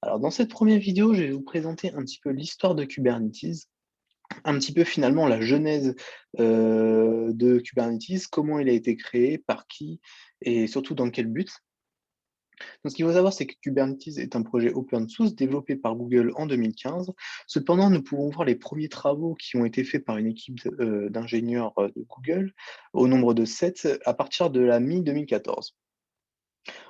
Alors, dans cette première vidéo, je vais vous présenter un petit peu l'histoire de Kubernetes, un petit peu finalement la genèse de Kubernetes, comment il a été créé, par qui et surtout dans quel but. Donc, ce qu'il faut savoir, c'est que Kubernetes est un projet open source développé par Google en 2015. Cependant, nous pouvons voir les premiers travaux qui ont été faits par une équipe d'ingénieurs de Google, au nombre de 7, à partir de la mi-2014.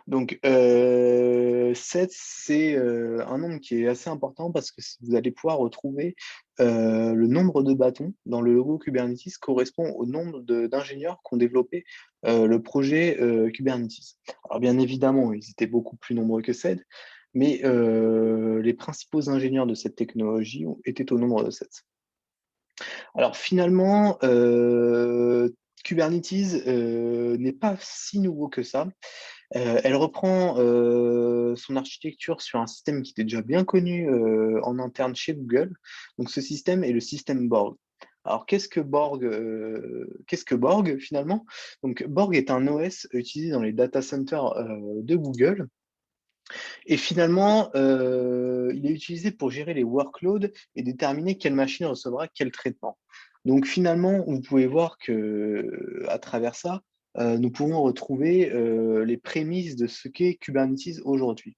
Donc, 7, c'est un nombre qui est assez important parce que vous allez pouvoir retrouver le nombre de bâtons dans le logo Kubernetes correspond au nombre d'ingénieurs qui ont développé le projet Kubernetes. Alors, bien évidemment, ils étaient beaucoup plus nombreux que 7, mais les principaux ingénieurs de cette technologie étaient au nombre de 7. Alors, finalement, Kubernetes n'est pas si nouveau que ça. Elle reprend son architecture sur un système qui était déjà bien connu en interne chez Google. Donc, ce système est le système Borg. Alors, qu'est-ce que Borg finalement? Donc, Borg est un OS utilisé dans les data centers de Google. Et finalement, il est utilisé pour gérer les workloads et déterminer quelle machine recevra quel traitement. Donc finalement, vous pouvez voir que à travers ça, nous pouvons retrouver les prémices de ce qu'est Kubernetes aujourd'hui.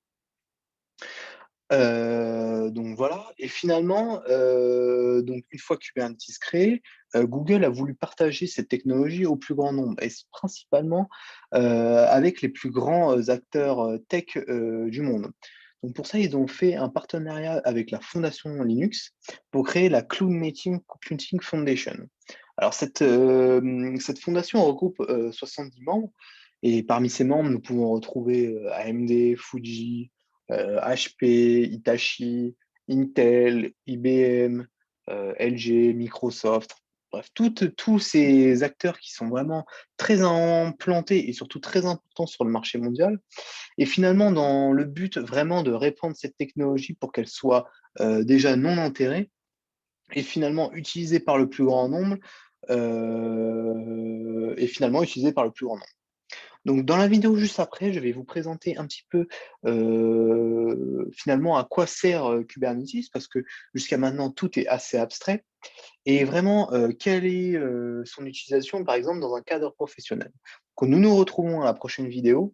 Donc voilà, et finalement, donc une fois Kubernetes créé, Google a voulu partager cette technologie au plus grand nombre, et principalement avec les plus grands acteurs tech du monde. Donc pour ça, ils ont fait un partenariat avec la fondation Linux pour créer la Cloud Native Computing Foundation. Alors cette fondation regroupe 70 membres, et parmi ces membres, nous pouvons retrouver AMD, Fuji, HP, Hitachi, Intel, IBM, LG, Microsoft, bref, tous ces acteurs qui sont vraiment très implantés et surtout très importants sur le marché mondial. Et finalement, dans le but vraiment de répandre cette technologie pour qu'elle soit déjà non enterrée et finalement utilisée par le plus grand nombre, Donc, dans la vidéo juste après, je vais vous présenter un petit peu finalement à quoi sert Kubernetes, parce que jusqu'à maintenant, tout est assez abstrait, et vraiment, quelle est son utilisation, par exemple, dans un cadre professionnel. Donc, nous nous retrouvons à la prochaine vidéo,